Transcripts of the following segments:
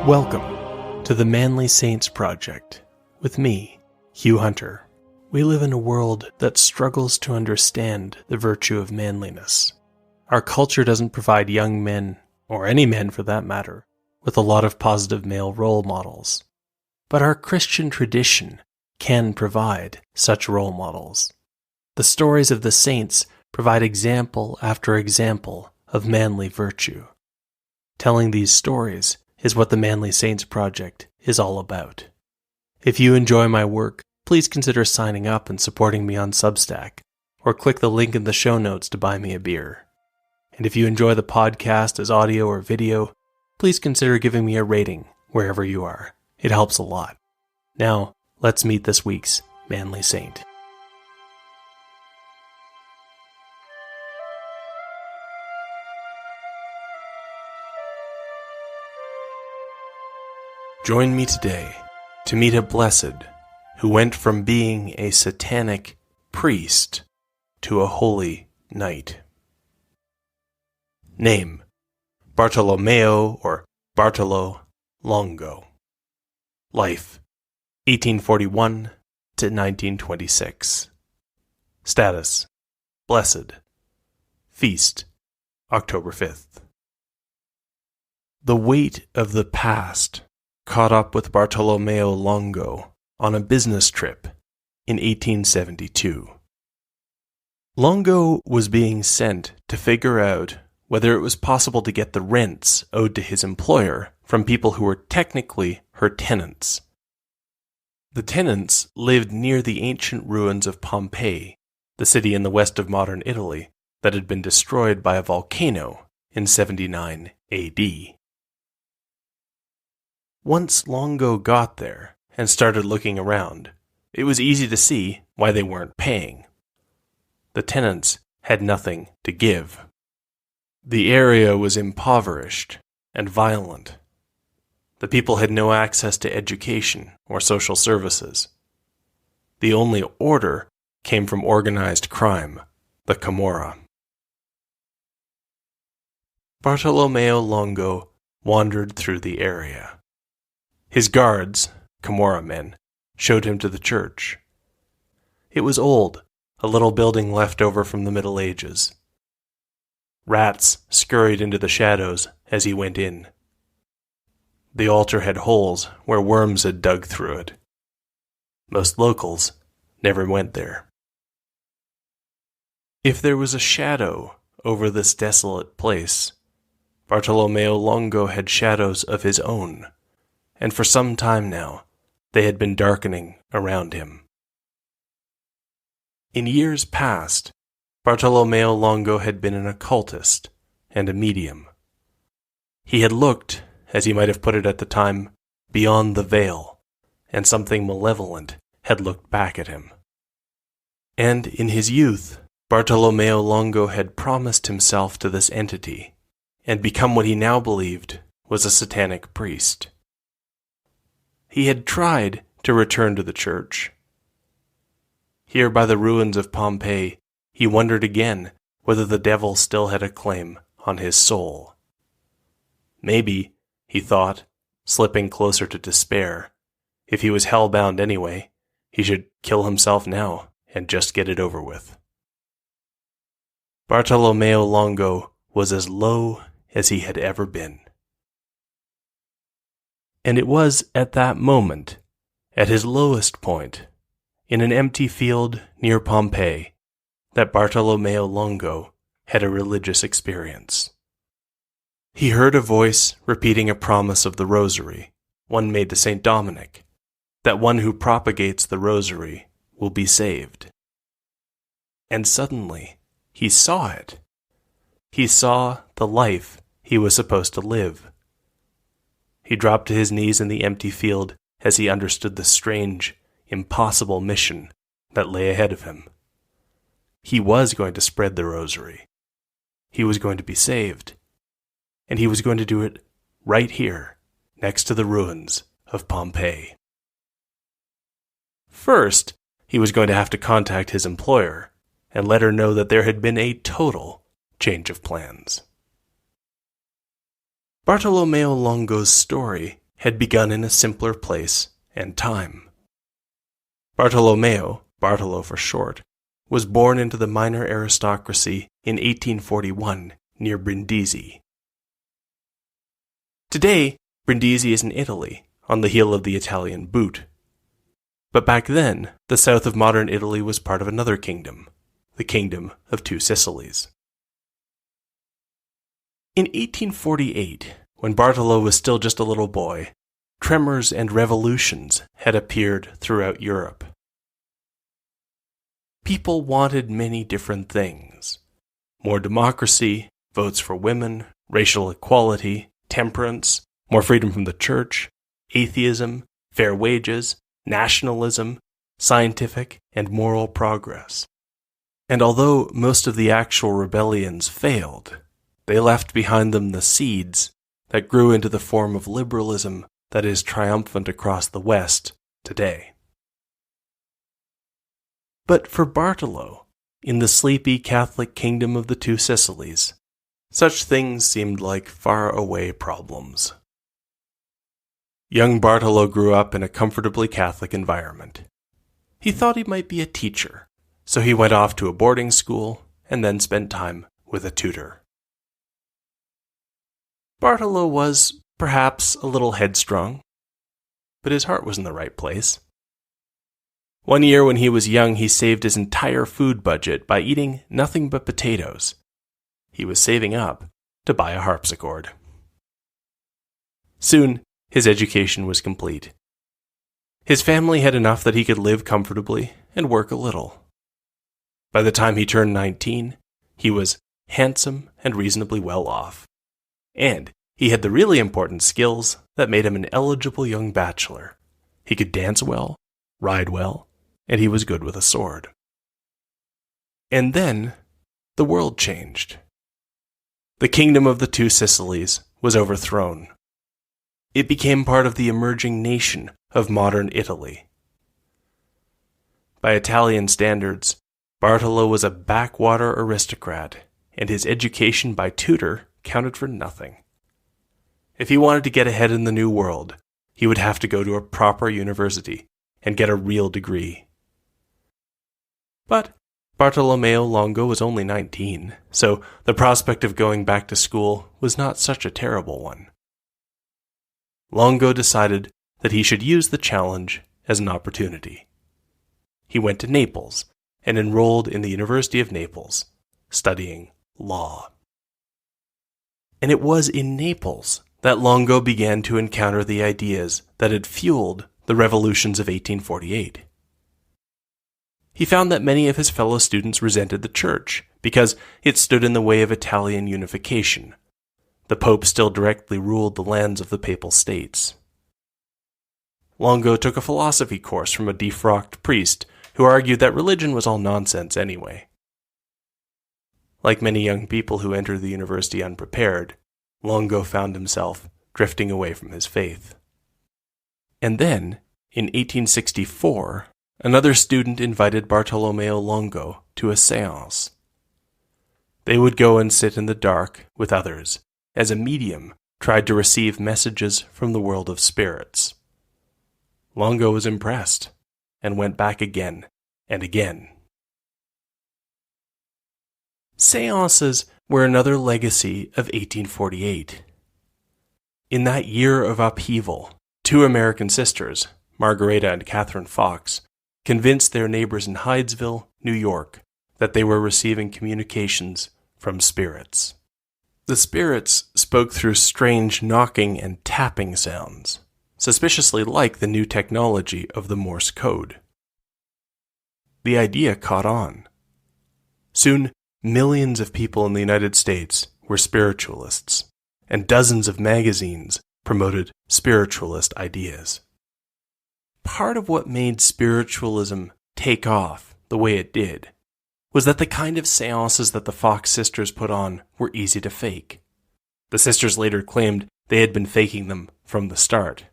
Welcome to the Manly Saints Project with me, Hugh Hunter. We live in a world that struggles to understand the virtue of manliness. Our culture doesn't provide young men, or any men for that matter, with a lot of positive male role models. But our Christian tradition can provide such role models. The stories of the saints provide example after example of manly virtue. Telling these stories is what the Manly Saints Project is all about. If you enjoy my work, please consider signing up and supporting me on Substack, or click the link in the show notes to buy me a beer. And if you enjoy the podcast as audio or video, please consider giving me a rating wherever you are. It helps a lot. Now, let's meet this week's Manly Saint. Join me today to meet a blessed who went from being a satanic priest to a holy knight. Name: Bartolomeo or Bartolo Longo. Life: 1841 to 1926. Status: blessed. Feast: October 5th. The weight of the past caught up with Bartolomeo Longo on a business trip in 1872. Longo was being sent to figure out whether it was possible to get the rents owed to his employer from people who were technically her tenants. The tenants lived near the ancient ruins of Pompeii, the city in the west of modern Italy that had been destroyed by a volcano in 79 AD. Once Longo got there and started looking around, it was easy to see why they weren't paying. The tenants had nothing to give. The area was impoverished and violent. The people had no access to education or social services. The only order came from organized crime, the Camorra. Bartolomeo Longo wandered through the area. His guards, Camorra men, showed him to the church. It was old, a little building left over from the Middle Ages. Rats scurried into the shadows as he went in. The altar had holes where worms had dug through it. Most locals never went there. If there was a shadow over this desolate place, Bartolomeo Longo had shadows of his own, and for some time now, they had been darkening around him. In years past, Bartolomeo Longo had been an occultist and a medium. He had looked, as he might have put it at the time, beyond the veil, and something malevolent had looked back at him. And in his youth, Bartolomeo Longo had promised himself to this entity, and become what he now believed was a satanic priest. He had tried to return to the church. Here by the ruins of Pompeii, he wondered again whether the devil still had a claim on his soul. Maybe, he thought, slipping closer to despair, if he was hell-bound anyway, he should kill himself now and just get it over with. Bartolomeo Longo was as low as he had ever been. And it was at that moment, at his lowest point, in an empty field near Pompeii, that Bartolomeo Longo had a religious experience. He heard a voice repeating a promise of the rosary, one made to St. Dominic, that one who propagates the rosary will be saved. And suddenly, he saw it. He saw the life he was supposed to live. He dropped to his knees in the empty field as he understood the strange, impossible mission that lay ahead of him. He was going to spread the rosary. He was going to be saved. And he was going to do it right here, next to the ruins of Pompeii. First, he was going to have to contact his employer and let her know that there had been a total change of plans. Bartolomeo Longo's story had begun in a simpler place and time. Bartolomeo, Bartolo for short, was born into the minor aristocracy in 1841 near Brindisi. Today, Brindisi is in Italy, on the heel of the Italian boot. But back then, the south of modern Italy was part of another kingdom, the Kingdom of Two Sicilies. In 1848, when Bartolo was still just a little boy, tremors and revolutions had appeared throughout Europe. People wanted many different things: more democracy, votes for women, racial equality, temperance, more freedom from the church, atheism, fair wages, nationalism, scientific and moral progress. And although most of the actual rebellions failed, they left behind them the seeds that grew into the form of liberalism that is triumphant across the West today. But for Bartolo, in the sleepy Catholic kingdom of the Two Sicilies, such things seemed like far-away problems. Young Bartolo grew up in a comfortably Catholic environment. He thought he might be a teacher, so he went off to a boarding school and then spent time with a tutor. Bartolo was, perhaps, a little headstrong, but his heart was in the right place. One year when he was young, he saved his entire food budget by eating nothing but potatoes. He was saving up to buy a harpsichord. Soon, his education was complete. His family had enough that he could live comfortably and work a little. By the time he turned 19, he was handsome and reasonably well off. And he had the really important skills that made him an eligible young bachelor. He could dance well, ride well, and he was good with a sword. And then, the world changed. The kingdom of the Two Sicilies was overthrown. It became part of the emerging nation of modern Italy. By Italian standards, Bartolo was a backwater aristocrat, and his education by tutor counted for nothing. If he wanted to get ahead in the new world, he would have to go to a proper university and get a real degree. But Bartolomeo Longo was only 19, so the prospect of going back to school was not such a terrible one. Longo decided that he should use the challenge as an opportunity. He went to Naples and enrolled in the University of Naples, studying law. And it was in Naples that Longo began to encounter the ideas that had fueled the revolutions of 1848. He found that many of his fellow students resented the church because it stood in the way of Italian unification. The Pope still directly ruled the lands of the Papal States. Longo took a philosophy course from a defrocked priest who argued that religion was all nonsense anyway. Like many young people who enter the university unprepared, Longo found himself drifting away from his faith. And then, in 1864, another student invited Bartolomeo Longo to a séance. They would go and sit in the dark with others, as a medium tried to receive messages from the world of spirits. Longo was impressed, and went back again and again. Séances were another legacy of 1848. In that year of upheaval, two American sisters, Margareta and Catherine Fox, convinced their neighbors in Hydesville, New York, that they were receiving communications from spirits. The spirits spoke through strange knocking and tapping sounds, suspiciously like the new technology of the Morse code. The idea caught on. Soon, millions of people in the United States were spiritualists, and dozens of magazines promoted spiritualist ideas. Part of what made spiritualism take off the way it did was that the kind of seances that the Fox sisters put on were easy to fake. The sisters later claimed they had been faking them from the start.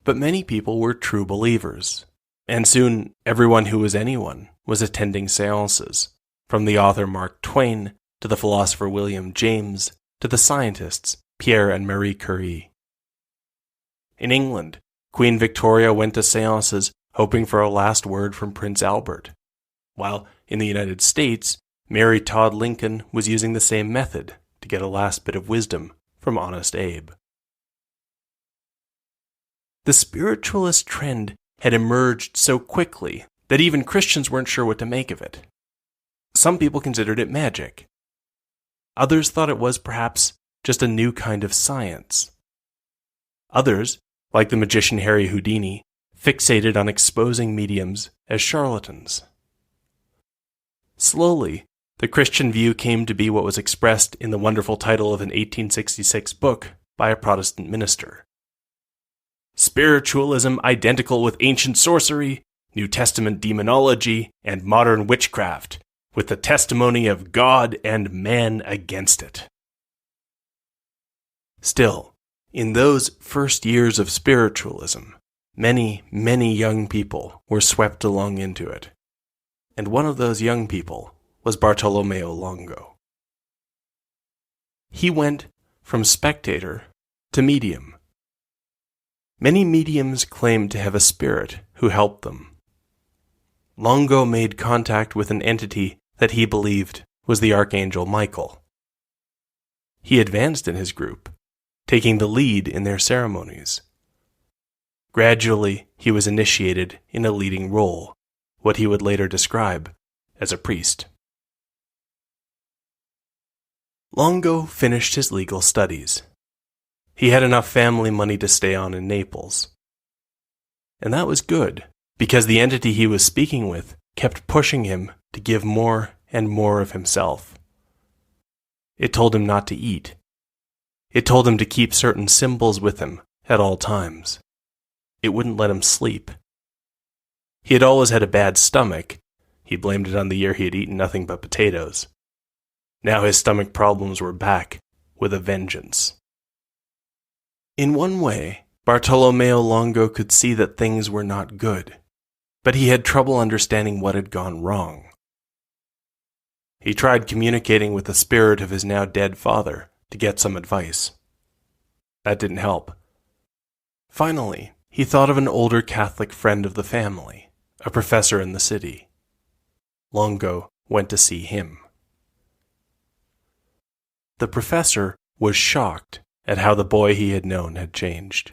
But many people were true believers, and soon everyone who was anyone was attending seances, from the author Mark Twain to the philosopher William James to the scientists Pierre and Marie Curie. In England, Queen Victoria went to seances hoping for a last word from Prince Albert, while in the United States, Mary Todd Lincoln was using the same method to get a last bit of wisdom from Honest Abe. The spiritualist trend had emerged so quickly that even Christians weren't sure what to make of it. Some people considered it magic. Others thought it was perhaps just a new kind of science. Others, like the magician Harry Houdini, fixated on exposing mediums as charlatans. Slowly, the Christian view came to be what was expressed in the wonderful title of an 1866 book by a Protestant minister. Spiritualism identical with ancient sorcery, New Testament demonology, and modern witchcraft, with the testimony of God and man against it. Still, in those first years of spiritualism, many, many young people were swept along into it. And one of those young people was Bartolomeo Longo. He went from spectator to medium. Many mediums claimed to have a spirit who helped them. Longo made contact with an entity that he believed was the Archangel Michael. He advanced in his group, taking the lead in their ceremonies. Gradually, he was initiated in a leading role, what he would later describe as a priest. Longo finished his legal studies. He had enough family money to stay on in Naples. And that was good, because the entity he was speaking with kept pushing him to give more and more of himself. It told him not to eat. It told him to keep certain symbols with him at all times. It wouldn't let him sleep. He had always had a bad stomach. He blamed it on the year he had eaten nothing but potatoes. Now his stomach problems were back with a vengeance. In one way, Bartolomeo Longo could see that things were not good, but he had trouble understanding what had gone wrong. He tried communicating with the spirit of his now dead father to get some advice. That didn't help. Finally, he thought of an older Catholic friend of the family, a professor in the city. Longo went to see him. The professor was shocked at how the boy he had known had changed.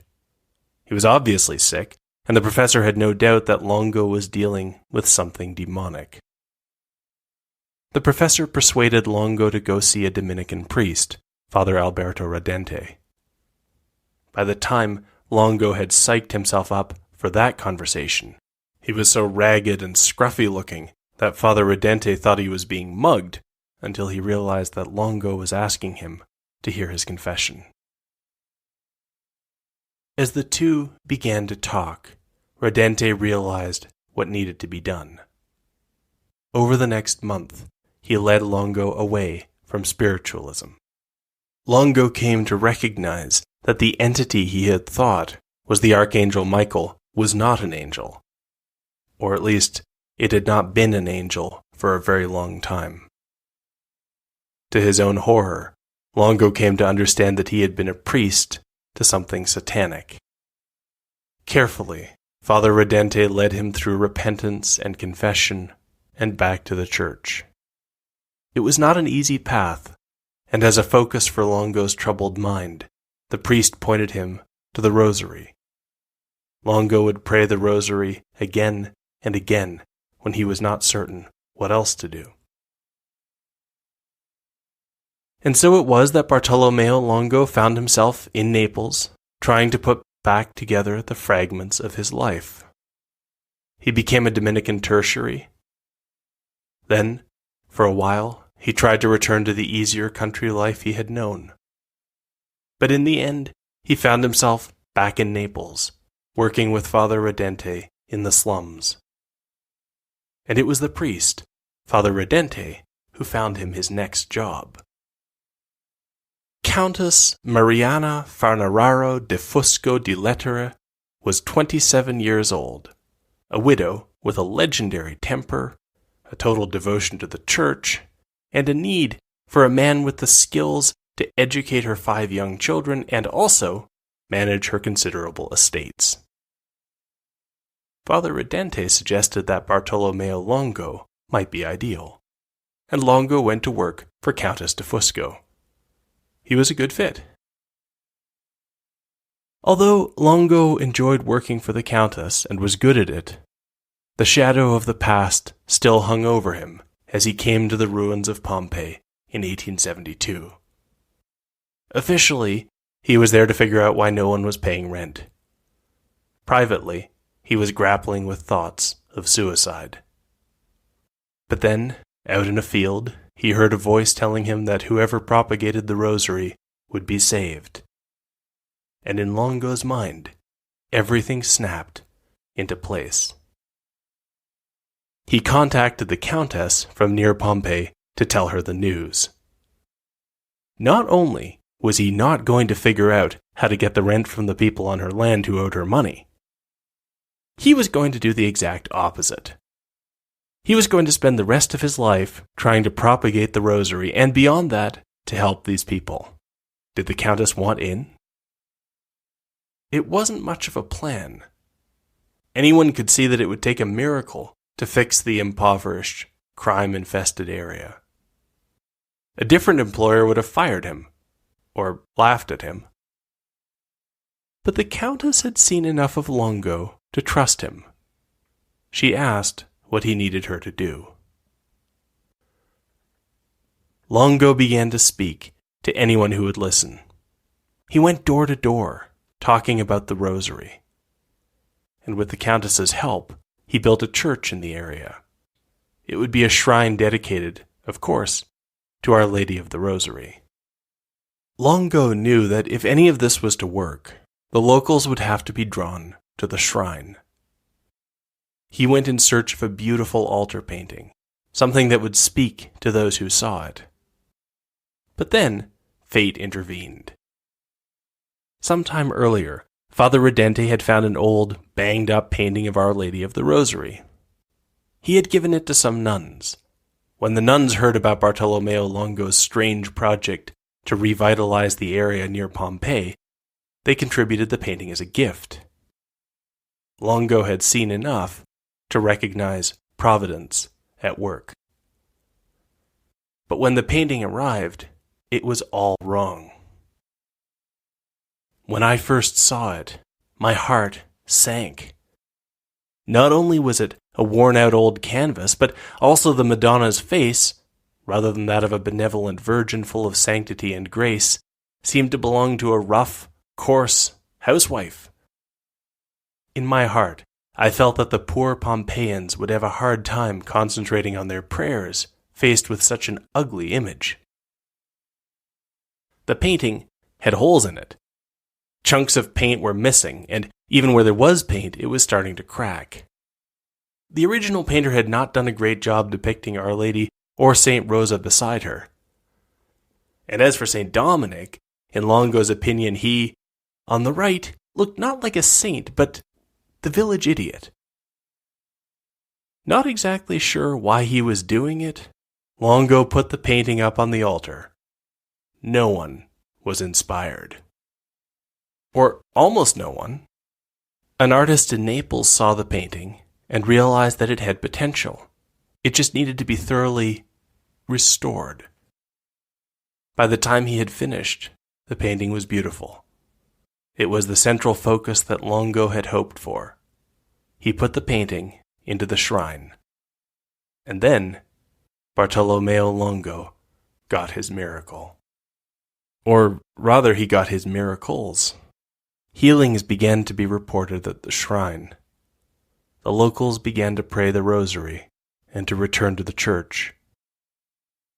He was obviously sick, and the professor had no doubt that Longo was dealing with something demonic. The professor persuaded Longo to go see a Dominican priest, Father Alberto Redente. By the time Longo had psyched himself up for that conversation, he was so ragged and scruffy looking that Father Redente thought he was being mugged until he realized that Longo was asking him to hear his confession. As the two began to talk, Redente realized what needed to be done. Over the next month, he led Longo away from spiritualism. Longo came to recognize that the entity he had thought was the Archangel Michael was not an angel, or at least it had not been an angel for a very long time. To his own horror, Longo came to understand that he had been a priest to something satanic. Carefully, Father Redente led him through repentance and confession and back to the church. It was not an easy path, and as a focus for Longo's troubled mind, the priest pointed him to the rosary. Longo would pray the rosary again and again when he was not certain what else to do. And so it was that Bartolomeo Longo found himself in Naples, trying to put back together the fragments of his life. He became a Dominican tertiary. Then, for a while, he tried to return to the easier country life he had known. But in the end, he found himself back in Naples, working with Father Redente in the slums. And it was the priest, Father Redente, who found him his next job. Countess Mariana Farnararo de Fusco di Lettere was 27 years old, a widow with a legendary temper, a total devotion to the church, and a need for a man with the skills to educate her 5 young children and also manage her considerable estates. Father Redente suggested that Bartolomeo Longo might be ideal, and Longo went to work for Countess de Fusco. He was a good fit. Although Longo enjoyed working for the Countess and was good at it, the shadow of the past still hung over him as he came to the ruins of Pompeii in 1872. Officially, he was there to figure out why no one was paying rent. Privately, he was grappling with thoughts of suicide. But then, out in a field, he heard a voice telling him that whoever propagated the rosary would be saved. And in Longo's mind, everything snapped into place. He contacted the Countess from near Pompeii to tell her the news. Not only was he not going to figure out how to get the rent from the people on her land who owed her money, he was going to do the exact opposite. He was going to spend the rest of his life trying to propagate the rosary, and beyond that, to help these people. Did the Countess want in? It wasn't much of a plan. Anyone could see that it would take a miracle to fix the impoverished, crime-infested area. A different employer would have fired him, or laughed at him. But the Countess had seen enough of Longo to trust him. She asked what he needed her to do. Longo began to speak to anyone who would listen. He went door to door, talking about the rosary. And with the Countess's help, he built a church in the area. It would be a shrine dedicated, of course, to Our Lady of the Rosary. Longo knew that if any of this was to work, the locals would have to be drawn to the shrine. He went in search of a beautiful altar painting, something that would speak to those who saw it. But then, fate intervened. Sometime earlier, Father Redente had found an old, banged-up painting of Our Lady of the Rosary. He had given it to some nuns. When the nuns heard about Bartolomeo Longo's strange project to revitalize the area near Pompeii, they contributed the painting as a gift. Longo had seen enough to recognize Providence at work. But when the painting arrived, it was all wrong. When I first saw it, my heart sank. Not only was it a worn-out old canvas, but also the Madonna's face, rather than that of a benevolent virgin full of sanctity and grace, seemed to belong to a rough, coarse housewife. In my heart, I felt that the poor Pompeians would have a hard time concentrating on their prayers, faced with such an ugly image. The painting had holes in it. Chunks of paint were missing, and even where there was paint, it was starting to crack. The original painter had not done a great job depicting Our Lady or Saint Rosa beside her. And as for Saint Dominic, in Longo's opinion, he, on the right, looked not like a saint, but the village idiot. Not exactly sure why he was doing it, Longo put the painting up on the altar. No one was inspired. Or almost no one. An artist in Naples saw the painting and realized that it had potential. It just needed to be thoroughly restored. By the time he had finished, the painting was beautiful. It was the central focus that Longo had hoped for. He put the painting into the shrine. And then, Bartolomeo Longo got his miracle. Or rather, he got his miracles. Healings began to be reported at the shrine. The locals began to pray the rosary and to return to the church.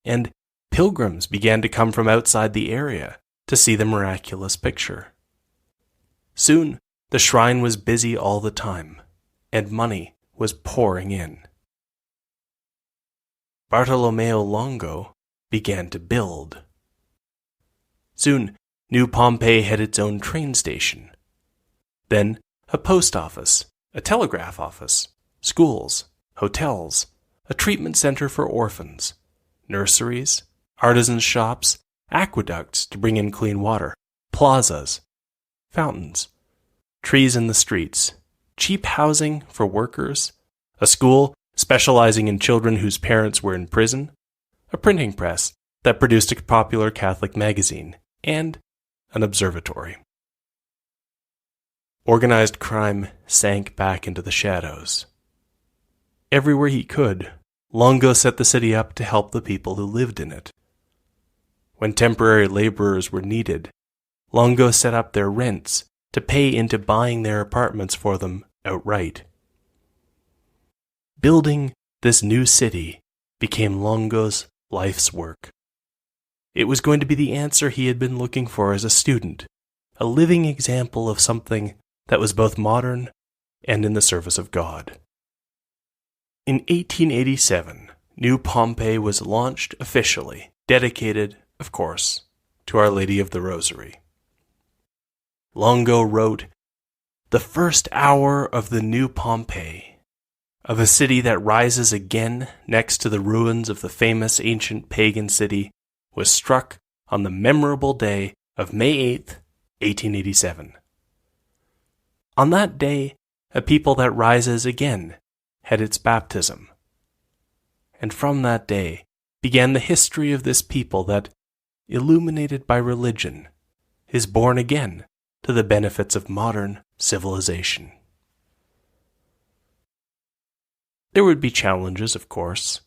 And pilgrims began to come from outside the area to see the miraculous picture. Soon, the shrine was busy all the time, and money was pouring in. Bartolomeo Longo began to build. Soon, New Pompeii had its own train station. Then, a post office, a telegraph office, schools, hotels, a treatment center for orphans, nurseries, artisans' shops, aqueducts to bring in clean water, plazas, fountains, trees in the streets, cheap housing for workers, a school specializing in children whose parents were in prison, a printing press that produced a popular Catholic magazine, and an observatory. Organized crime sank back into the shadows. Everywhere he could, Longo set the city up to help the people who lived in it. When temporary laborers were needed, Longo set up their rents to pay into buying their apartments for them outright. Building this new city became Longo's life's work. It was going to be the answer he had been looking for as a student, a living example of something that was both modern and in the service of God. In 1887, New Pompeii was launched officially, dedicated, of course, to Our Lady of the Rosary. Longo wrote, "The first hour of the New Pompeii, of a city that rises again next to the ruins of the famous ancient pagan city, was struck on the memorable day of May 8th, 1887. On that day, a people that rises again had its baptism. And from that day began the history of this people that, illuminated by religion, is born again to the benefits of modern civilization." There would be challenges, of course.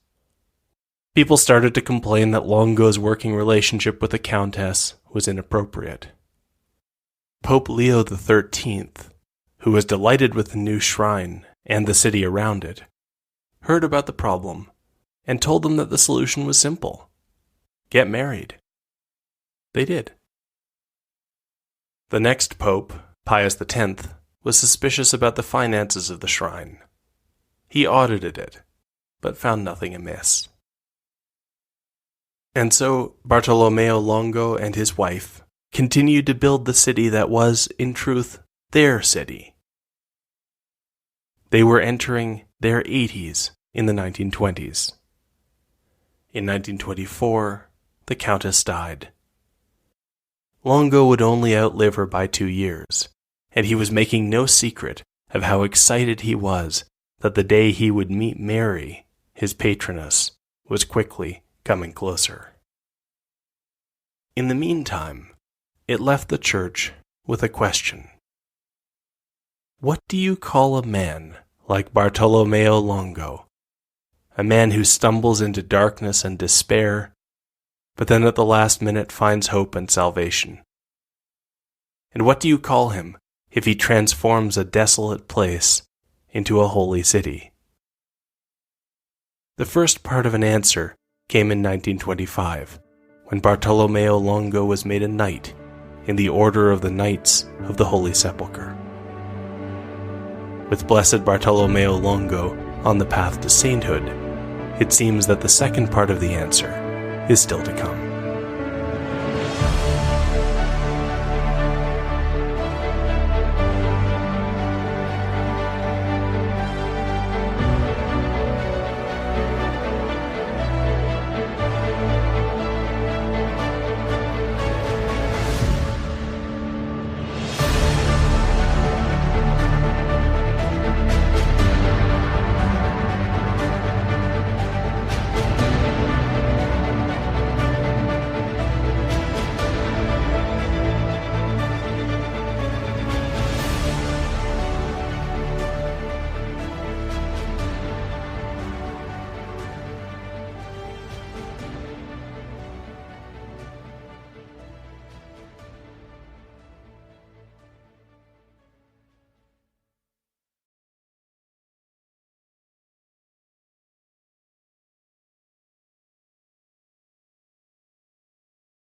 People started to complain that Longo's working relationship with the Countess was inappropriate. Pope Leo XIII, who was delighted with the new shrine and the city around it, heard about the problem and told them that the solution was simple: get married. They did. The next pope, Pius X, was suspicious about the finances of the shrine. He audited it, but found nothing amiss. And so Bartolomeo Longo and his wife continued to build the city that was, in truth, their city. They were entering their 80s in the 1920s. In 1924, the Countess died. Longo would only outlive her by 2 years, and he was making no secret of how excited he was that the day he would meet Mary, his patroness, was quickly coming closer. In the meantime, it left the church with a question. What do you call a man like Bartolomeo Longo, a man who stumbles into darkness and despair, but then at the last minute finds hope and salvation? And what do you call him if he transforms a desolate place into a holy city? The first part of an answer came in 1925, when Bartolomeo Longo was made a knight in the Order of the Knights of the Holy Sepulchre. With Blessed Bartolomeo Longo on the path to sainthood, it seems that the second part of the answer is still to come.